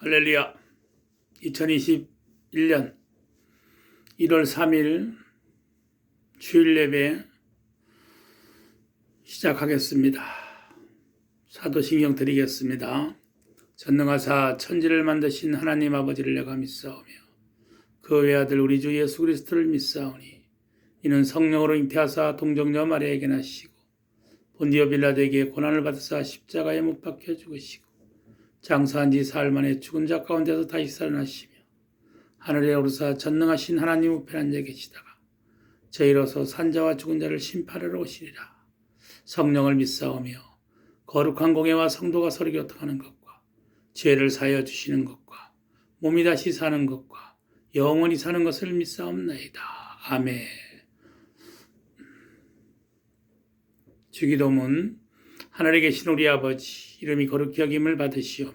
할렐루야. 2021년 1월 3일 주일 예배 시작하겠습니다. 사도신경 드리겠습니다. 전능하사 천지를 만드신 하나님 아버지를 내가 믿사오며 그 외아들 우리 주 예수 그리스도를 믿사오니 이는 성령으로 잉태하사 동정녀 마리아에게 나시고 본디오 빌라도에게 고난을 받으사 십자가에 못 박혀 죽으시고 장사한 지 사흘 만에 죽은 자 가운데서 다시 살아나시며 하늘에 오르사 전능하신 하나님 우편에 앉아 계시다가 저희로서 산자와 죽은 자를 심판하러 오시리라. 성령을 믿사오며 거룩한 공예와 성도가 서로 교통하는 것과 죄를 사하여 주시는 것과 몸이 다시 사는 것과 영원히 사는 것을 믿사옵나이다. 아멘. 주기도문. 하늘에 계신 우리 아버지, 이름이 거룩히 여김을 받으시오며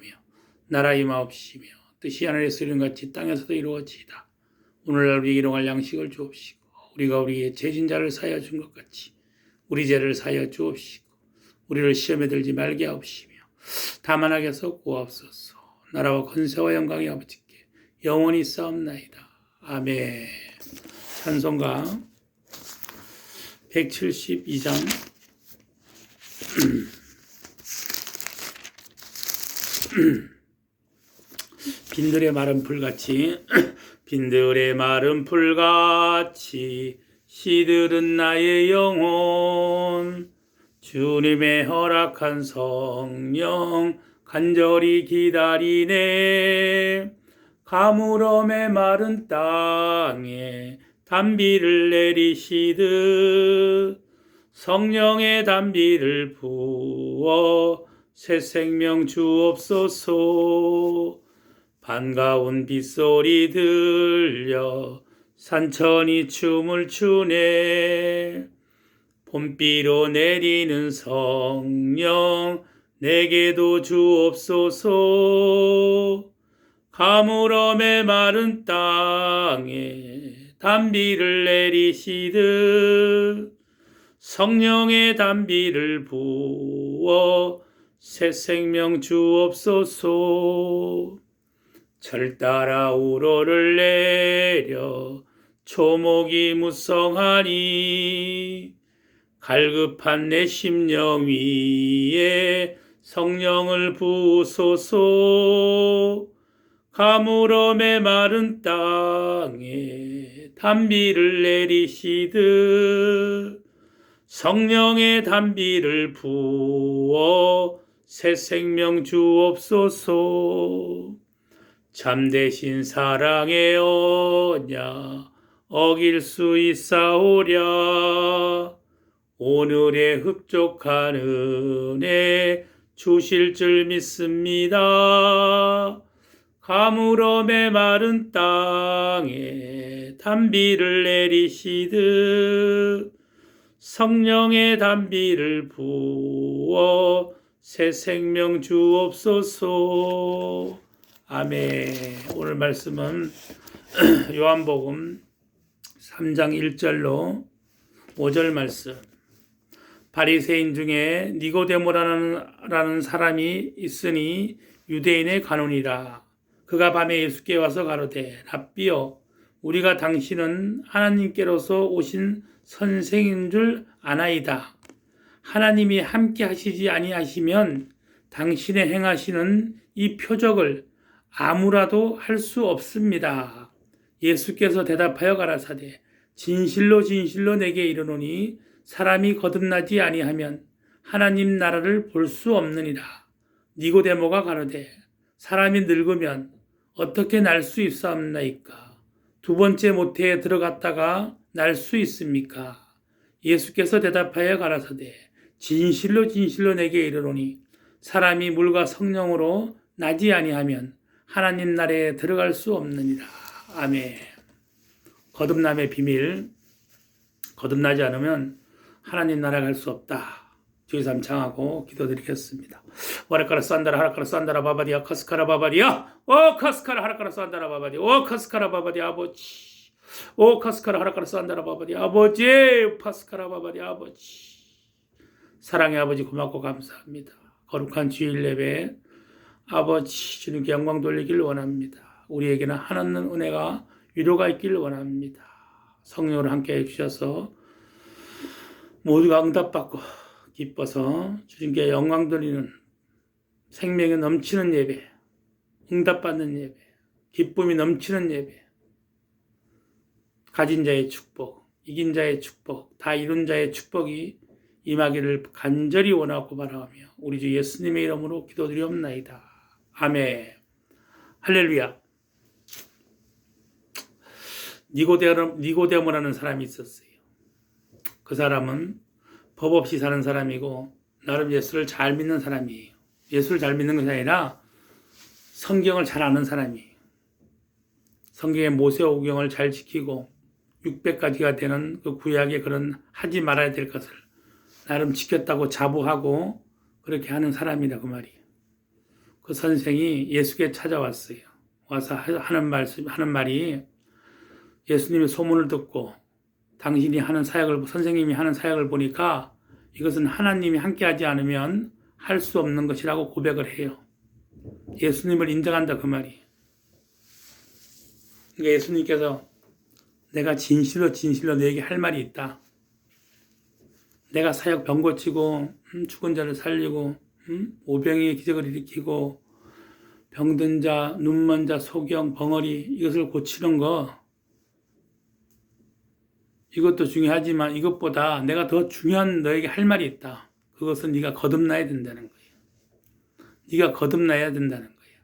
나라 임하옵시며 뜻이 하늘에서 이룬같이 땅에서도 이루어지이다. 오늘날 우리에게 일용할 양식을 주옵시고 우리가 우리의 죄진자를 사하여 준 것 같이 우리 죄를 사하여 주옵시고 우리를 시험에 들지 말게 하옵시며 다만 악에서 구하옵소서. 나라와 권세와 영광이 아버지께 영원히 있사옵나이다. 아멘. 찬송가 172장 빈들의 마른 풀같이 빈들의 마른 풀같이 시들은 나의 영혼 주님의 허락한 성령 간절히 기다리네. 가물음의 마른 땅에 단비를 내리시듯 성령의 단비를 부어 새 생명 주옵소서. 반가운 빗소리 들려 산천이 춤을 추네. 봄비로 내리는 성령 내게도 주옵소서. 가물음의 마른 땅에 단비를 내리시듯 성령의 단비를 부어 새 생명 주옵소서. 철 따라 우러를 내려 초목이 무성하니 갈급한 내 심령 위에 성령을 부으소서. 가물음의 마른 땅에 단비를 내리시듯 성령의 단비를 부어 새 생명 주옵소서. 참되신 사랑의 언약 어길 수 있사오랴. 오늘의 흡족한 은혜 주실 줄 믿습니다. 가물음의 마른 땅에 단비를 내리시듯 성령의 단비를 부어 새 생명 주옵소서. 아멘. 오늘 말씀은 요한복음 3장 1절로 5절 말씀. 바리새인 중에 니고데모라는 사람이 있으니 유대인의 관원이라. 그가 밤에 예수께 와서 가로되 랍비여 우리가 당신은 하나님께로서 오신 선생인 줄 아나이다. 하나님이 함께 하시지 아니하시면 당신의 행하시는 이 표적을 아무라도 할 수 없습니다. 예수께서 대답하여 가라사대 진실로 진실로 내게 이르노니 사람이 거듭나지 아니하면 하나님 나라를 볼 수 없느니라. 니고데모가 가로되 사람이 늙으면 어떻게 날 수 있사옵나이까? 두 번째 모태에 들어갔다가 날 수 있습니까? 예수께서 대답하여 가라사대 진실로 진실로 내게 이르노니 사람이 물과 성령으로 나지 아니하면 하나님 나라에 들어갈 수 없느니라. 아멘. 거듭남의 비밀. 거듭나지 않으면 하나님 나라에 갈 수 없다. 주의삼 창하고 기도드리겠습니다. 와라카라 산다라 하라카라 산다라 바바디아 카스카라 바바디아 오 카스카라 하라카라 산다라 바바디아 오 카스카라 바바디아 아버지 오 카스카라 하라카라 산다라 바바디아 아버지 파스카라 바바디아 아버지 사랑의 아버지 고맙고 감사합니다. 거룩한 주일 예배 아버지 주님께 영광 돌리기를 원합니다. 우리에게는 한없는 은혜가 위로가 있기를 원합니다. 성령으로 함께 해주셔서 모두가 응답받고 기뻐서 주님께 영광 돌리는 생명이 넘치는 예배, 응답받는 예배, 기쁨이 넘치는 예배, 가진 자의 축복, 이긴 자의 축복, 다 이룬 자의 축복이 임하기를 간절히 원하고 바라며 우리 주 예수님의 이름으로 기도드리옵나이다. 아멘. 할렐루야. 니고데모라는 사람이 있었어요. 그 사람은 법 없이 사는 사람이고 나름 예수를 잘 믿는 사람이에요. 예수를 잘 믿는 것이 아니라 성경을 잘 아는 사람이에요. 성경의 모세오경을 잘 지키고 600가지가 되는 그 구약의 그런 하지 말아야 될 것을 나름 지켰다고 자부하고 그렇게 하는 사람이다 그 말이에요. 그 선생이 예수께 찾아왔어요. 와서 하는 말이 예수님의 소문을 듣고 당신이 하는 사역을 선생님이 하는 사역을 보니까 이것은 하나님이 함께하지 않으면 할 수 없는 것이라고 고백을 해요. 예수님을 인정한다 그 말이에요. 그러니까 예수님께서 내가 진실로 너에게 할 말이 있다. 내가 사역 병 고치고 죽은 자를 살리고 오병이의 기적을 일으키고 병든 자, 눈먼 자, 소경, 벙어리 이것을 고치는 거 이것도 중요하지만 이것보다 내가 더 중요한 너에게 할 말이 있다. 그것은 네가 거듭나야 된다는 거예요. 네가 거듭나야 된다는 거예요.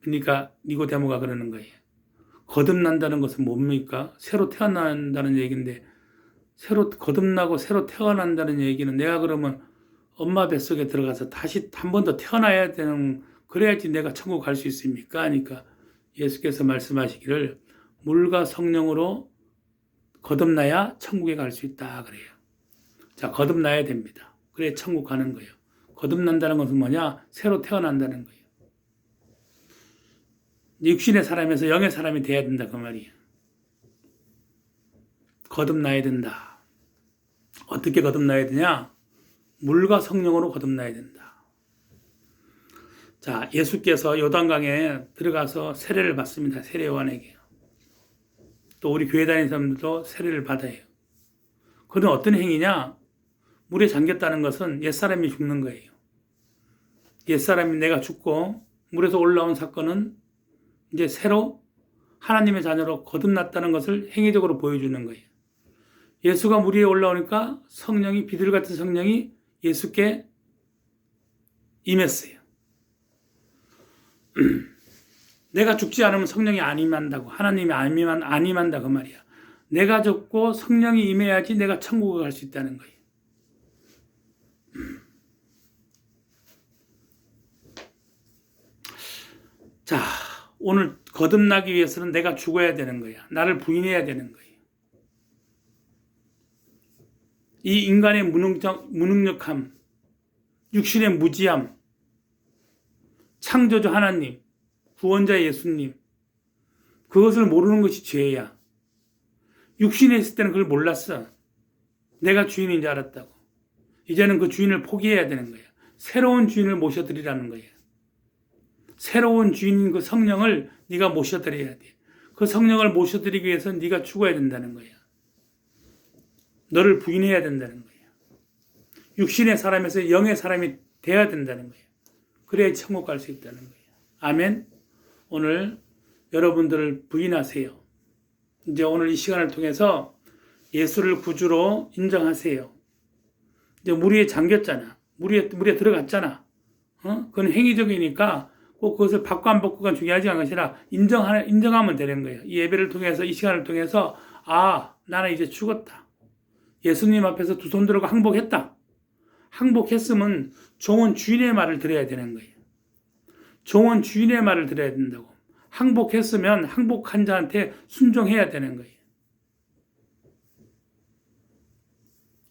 그러니까 니고데모가 그러는 거예요. 거듭난다는 것은 뭡니까? 새로 태어난다는 얘기인데 새로 거듭나고 새로 태어난다는 얘기는 내가 그러면 엄마 뱃속에 들어가서 다시 한 번 더 태어나야 되는 그래야지 내가 천국 갈 수 있습니까? 하니까 예수께서 말씀하시기를 물과 성령으로 거듭나야 천국에 갈 수 있다 그래요. 자, 거듭나야 됩니다. 그래 천국 가는 거예요. 거듭난다는 것은 뭐냐? 새로 태어난다는 거예요. 육신의 사람에서 영의 사람이 돼야 된다 그 말이에요. 거듭나야 된다. 어떻게 거듭나야 되냐? 물과 성령으로 거듭나야 된다. 자, 예수께서 요단강에 들어가서 세례를 받습니다. 세례 요한에게. 또 우리 교회 다니는 사람들도 세례를 받아요. 그건 어떤 행위냐? 물에 잠겼다는 것은 옛사람이 죽는 거예요. 옛사람이 내가 죽고 물에서 올라온 사건은 이제 새로 하나님의 자녀로 거듭났다는 것을 행위적으로 보여주는 거예요. 예수가 물 위에 올라오니까 성령이 비둘 같은 성령이 예수께 임했어요. 내가 죽지 않으면 성령이 안 임한다고 하나님이 안 임한다 그 말이야. 내가 죽고 성령이 임해야지 내가 천국에 갈 수 있다는 거예요. 자, 오늘 거듭나기 위해서는 내가 죽어야 되는 거야. 나를 부인해야 되는 거예요. 이 인간의 무능력함, 육신의 무지함, 창조주 하나님, 구원자 예수님, 그것을 모르는 것이 죄야. 육신에 있을 때는 그걸 몰랐어. 내가 주인인 줄 알았다고. 이제는 그 주인을 포기해야 되는 거야. 새로운 주인을 모셔드리라는 거야. 새로운 주인인 그 성령을 네가 모셔드려야 돼. 그 성령을 모셔드리기 위해서 네가 죽어야 된다는 거야. 너를 부인해야 된다는 거야. 육신의 사람에서 영의 사람이 돼야 된다는 거야. 그래야 천국 갈 수 있다는 거야. 아멘. 오늘 여러분들을 부인하세요. 이제 오늘 이 시간을 통해서 예수를 구주로 인정하세요. 이제 물 위에 잠겼잖아. 물에 들어갔잖아. 그건 행위적이니까 꼭 그것을 받고 안 받고가 중요하지 않은 것이라 인정하면 되는 거예요. 이 예배를 통해서 이 시간을 통해서 나는 이제 죽었다. 예수님 앞에서 두 손 들고 항복했다. 항복했으면 종은 주인의 말을 들어야 되는 거예요. 종은 주인의 말을 들어야 된다고. 항복했으면 항복한 자한테 순종해야 되는 거예요.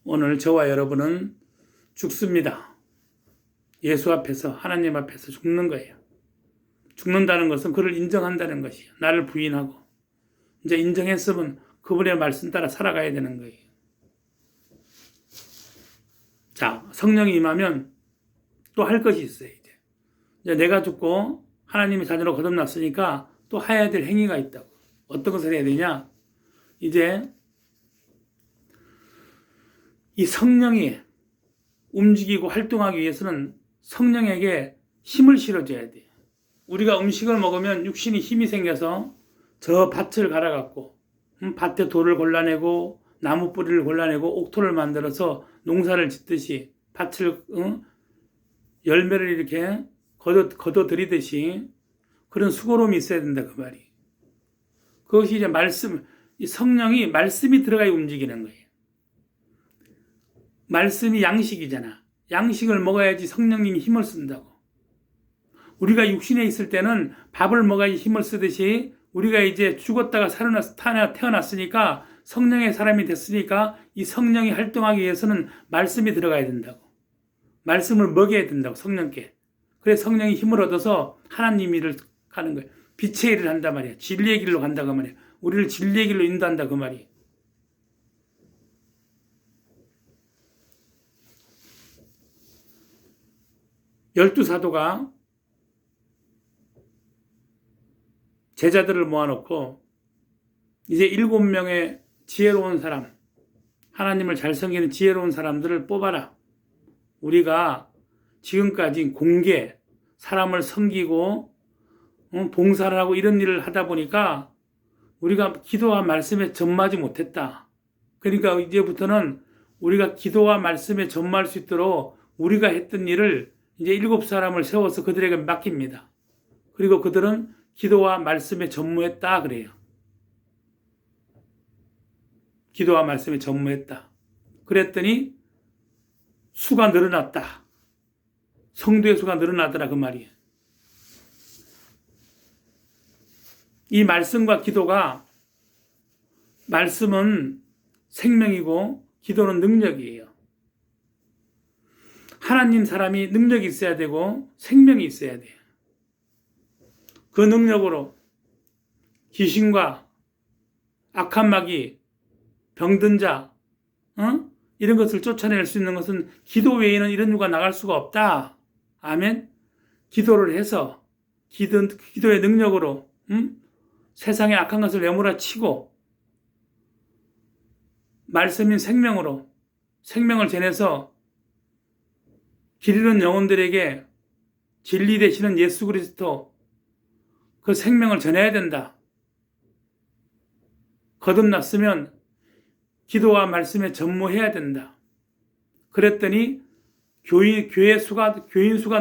오늘 저와 여러분은 죽습니다. 예수 앞에서 하나님 앞에서 죽는 거예요. 죽는다는 것은 그를 인정한다는 것이에요. 나를 부인하고 이제 인정했으면 그분의 말씀 따라 살아가야 되는 거예요. 자, 성령이 임하면 또 할 것이 있어요. 이제 내가 죽고 하나님의 자녀로 거듭났으니까 또 해야 될 행위가 있다고. 어떤 것을 해야 되냐? 이제 이 성령이 움직이고 활동하기 위해서는 성령에게 힘을 실어줘야 돼. 우리가 음식을 먹으면 육신이 힘이 생겨서 저 밭을 갈아갖고 밭에 돌을 골라내고 나무 뿌리를 골라내고 옥토를 만들어서 농사를 짓듯이 밭을 열매를 이렇게 걷어 들이듯이 그런 수고로움이 있어야 된다 그 말이. 그것이 이제 이 성령이 말씀이 들어가야 움직이는 거예요. 말씀이 양식이잖아. 양식을 먹어야지 성령님이 힘을 쓴다고. 우리가 육신에 있을 때는 밥을 먹어야지 힘을 쓰듯이 우리가 이제 죽었다가 태어났으니까 성령의 사람이 됐으니까 이 성령이 활동하기 위해서는 말씀이 들어가야 된다고. 말씀을 먹여야 된다고 성령께. 그래서 성령이 힘을 얻어서 하나님 일을 하는 거예요. 빛의 일을 한단 말이야. 진리의 길로 간다 그 말이야. 우리를 진리의 길로 인도한다 그 말이야. 열두 사도가 제자들을 모아놓고 이제 7명의 지혜로운 사람, 하나님을 잘 섬기는 지혜로운 사람들을 뽑아라. 우리가 지금까지 공개, 사람을 섬기고 봉사를 하고 이런 일을 하다 보니까 우리가 기도와 말씀에 전무하지 못했다. 그러니까 이제부터는 우리가 기도와 말씀에 전무할 수 있도록 우리가 했던 일을 이제 7사람을 세워서 그들에게 맡깁니다. 그리고 그들은 기도와 말씀에 전무했다 그래요. 기도와 말씀에 전무했다. 그랬더니 수가 늘어났다. 성도의 수가 늘어나더라 그 말이에요. 이 말씀과 기도가, 말씀은 생명이고 기도는 능력이에요. 하나님 사람이 능력이 있어야 되고 생명이 있어야 돼요. 그 능력으로 귀신과 악한 마귀, 병든 자, 이런 것을 쫓아낼 수 있는 것은 기도 외에는 이런 누가 나갈 수가 없다. 아멘. 기도를 해서 기도의 능력으로 세상의 악한 것을 내몰아치고 말씀인 생명으로 생명을 전해서 길 잃은 영혼들에게 진리 되시는 예수 그리스도 그 생명을 전해야 된다. 거듭났으면 기도와 말씀에 전무해야 된다. 그랬더니 교인 수가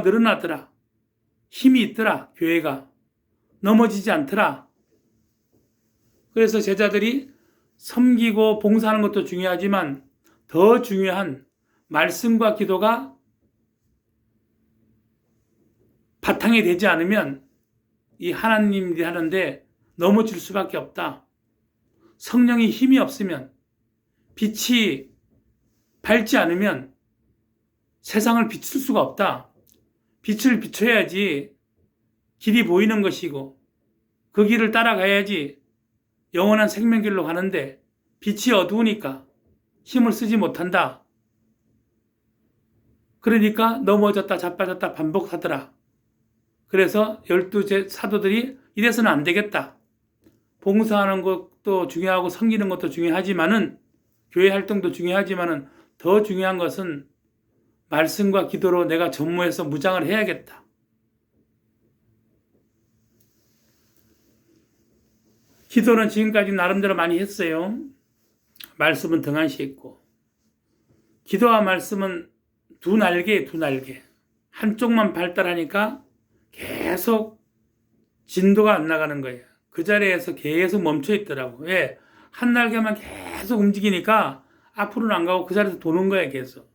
늘어나더라. 힘이 있더라. 교회가 넘어지지 않더라. 그래서 제자들이 섬기고 봉사하는 것도 중요하지만 더 중요한 말씀과 기도가 바탕이 되지 않으면 이 하나님이 하는데 넘어질 수밖에 없다. 성령이 힘이 없으면, 빛이 밝지 않으면 세상을 비출 수가 없다. 빛을 비춰야지 길이 보이는 것이고 그 길을 따라가야지 영원한 생명길로 가는데 빛이 어두우니까 힘을 쓰지 못한다. 그러니까 넘어졌다 자빠졌다 반복하더라. 그래서 12사도들이 이래서는 안 되겠다. 봉사하는 것도 중요하고 섬기는 것도 중요하지만은 교회 활동도 중요하지만은 더 중요한 것은 말씀과 기도로 내가 전무해서 무장을 해야겠다. 기도는 지금까지 나름대로 많이 했어요. 말씀은 등한시 있고 기도와 말씀은 두 날개. 한쪽만 발달하니까 계속 진도가 안 나가는 거예요. 그 자리에서 계속 멈춰 있더라고. 왜? 한 날개만 계속 움직이니까 앞으로는 안 가고 그 자리에서 도는 거예요, 계속.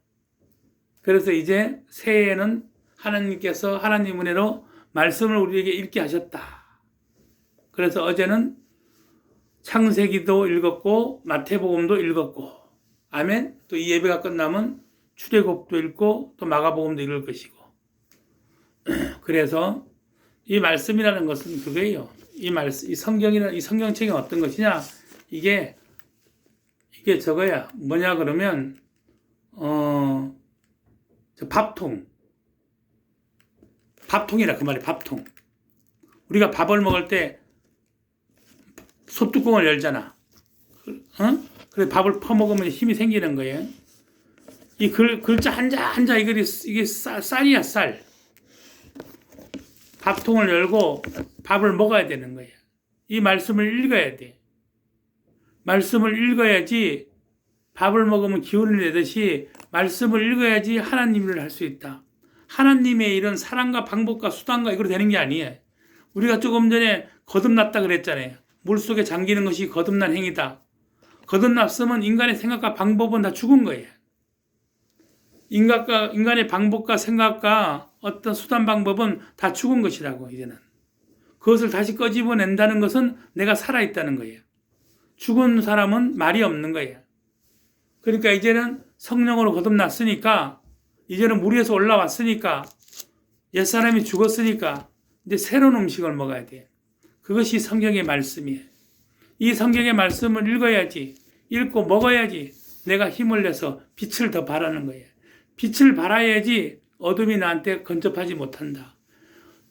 그래서 이제 새해에는 하나님께서 하나님 은혜로 말씀을 우리에게 읽게 하셨다. 그래서 어제는 창세기도 읽었고 마태복음도 읽었고, 아멘. 또 이 예배가 끝나면 출애굽도 읽고 또 마가복음도 읽을 것이고. 그래서 이 말씀이라는 것은 그거예요. 이 성경책이 어떤 것이냐? 이게 저거야. 뭐냐 그러면 저 밥통. 밥통이라 그 말이에요. 밥통. 우리가 밥을 먹을 때 솥뚜껑을 열잖아. 그래 밥을 퍼먹으면 힘이 생기는 거예요. 이 글자 한자 이게 쌀이야 쌀. 밥통을 열고 밥을 먹어야 되는 거예요. 이 말씀을 읽어야 돼. 말씀을 읽어야지 밥을 먹으면 기운을 내듯이 말씀을 읽어야지 하나님 일을 할 수 있다. 하나님의 일은 사랑과 방법과 수단과 이거로 되는 게 아니에요. 우리가 조금 전에 거듭났다 그랬잖아요. 물속에 잠기는 것이 거듭난 행위다. 거듭났으면 인간의 생각과 방법은 다 죽은 거예요. 인간의 방법과 생각과 어떤 수단 방법은 다 죽은 것이라고 이제는. 그것을 다시 꺼집어낸다는 것은 내가 살아있다는 거예요. 죽은 사람은 말이 없는 거예요. 그러니까 이제는 성령으로 거듭났으니까 이제는 물 위에서 올라왔으니까 옛사람이 죽었으니까 이제 새로운 음식을 먹어야 돼요. 그것이 성경의 말씀이에요. 이 성경의 말씀을 읽어야지, 읽고 먹어야지 내가 힘을 내서 빛을 더 발하는 거예요. 빛을 발하야지 어둠이 나한테 근접하지 못한다.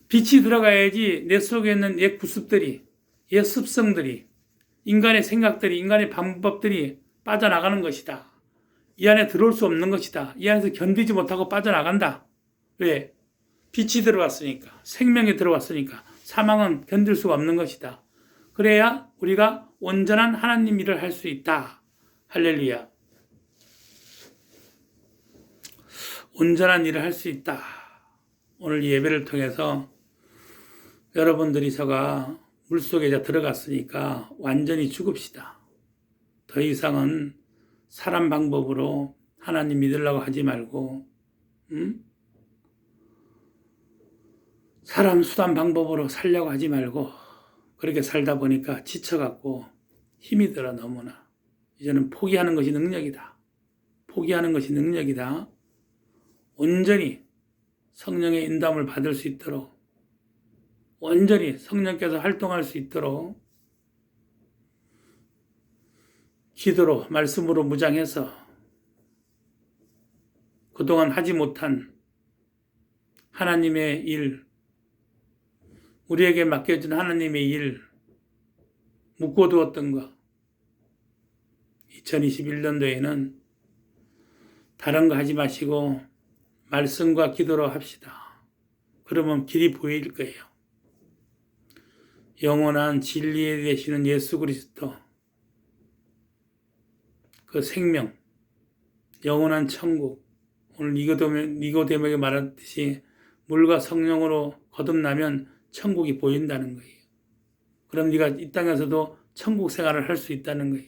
빛이 들어가야지 내 속에 있는 옛 구습들이, 옛 습성들이, 인간의 생각들이, 인간의 방법들이 빠져나가는 것이다. 이 안에 들어올 수 없는 것이다. 이 안에서 견디지 못하고 빠져나간다. 왜? 빛이 들어왔으니까, 생명이 들어왔으니까 사망은 견딜 수가 없는 것이다. 그래야 우리가 온전한 하나님 일을 할 수 있다. 할렐루야. 온전한 일을 할 수 있다. 오늘 예배를 통해서 여러분들이 저가 물속에 들어갔으니까 완전히 죽읍시다. 더 이상은 사람 방법으로 하나님 믿으려고 하지 말고 사람 수단 방법으로 살려고 하지 말고 그렇게 살다 보니까 지쳐갖고 힘이 들어 너무나. 이제는 포기하는 것이 능력이다. 포기하는 것이 능력이다. 온전히 성령의 인도함을 받을 수 있도록 온전히 성령께서 활동할 수 있도록 기도로 말씀으로 무장해서 그동안 하지 못한 하나님의 일, 우리에게 맡겨진 하나님의 일, 묶어두었던 것 2021년도에는 다른 거 하지 마시고 말씀과 기도로 합시다. 그러면 길이 보일 거예요. 영원한 진리에 되시는 예수 그리스도, 그 생명, 영원한 천국, 오늘 니고데모에게 말했듯이 물과 성령으로 거듭나면 천국이 보인다는 거예요. 그럼 네가 이 땅에서도 천국 생활을 할 수 있다는 거예요.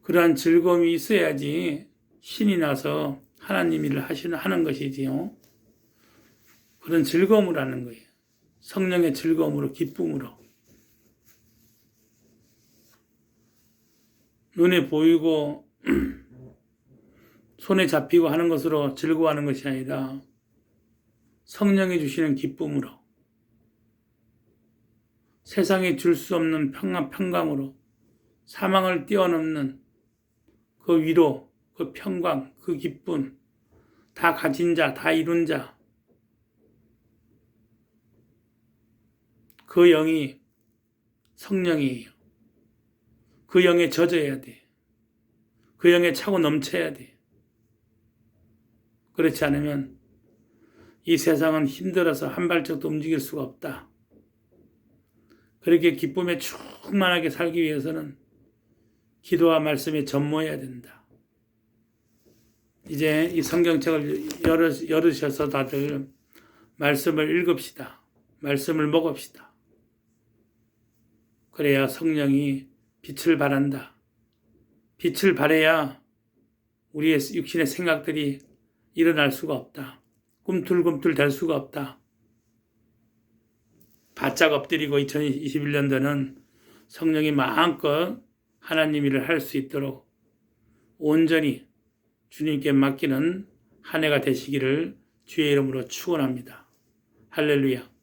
그러한 즐거움이 있어야지 신이 나서 하나님 일을 하는 것이지요. 그런 즐거움을 하는 거예요. 성령의 즐거움으로, 기쁨으로. 눈에 보이고 손에 잡히고 하는 것으로 즐거워하는 것이 아니라 성령이 주시는 기쁨으로, 세상에 줄 수 없는 평강으로, 사망을 뛰어넘는 그 위로, 그 평강, 그 기쁨, 다 가진 자, 다 이룬 자, 그 영이 성령이에요. 그 영에 젖어야 돼. 그 영에 차고 넘쳐야 돼. 그렇지 않으면 이 세상은 힘들어서 한 발짝도 움직일 수가 없다. 그렇게 기쁨에 충만하게 살기 위해서는 기도와 말씀에 전무해야 된다. 이제 이 성경책을 열으셔서 다들 말씀을 읽읍시다. 말씀을 먹읍시다. 그래야 성령이 빛을 발한다. 빛을 발해야 우리의 육신의 생각들이 일어날 수가 없다. 꿈틀꿈틀 될 수가 없다. 바짝 엎드리고 2021년도는 성령이 마음껏 하나님 일을 할 수 있도록 온전히 주님께 맡기는 한 해가 되시기를 주의 이름으로 축원합니다. 할렐루야.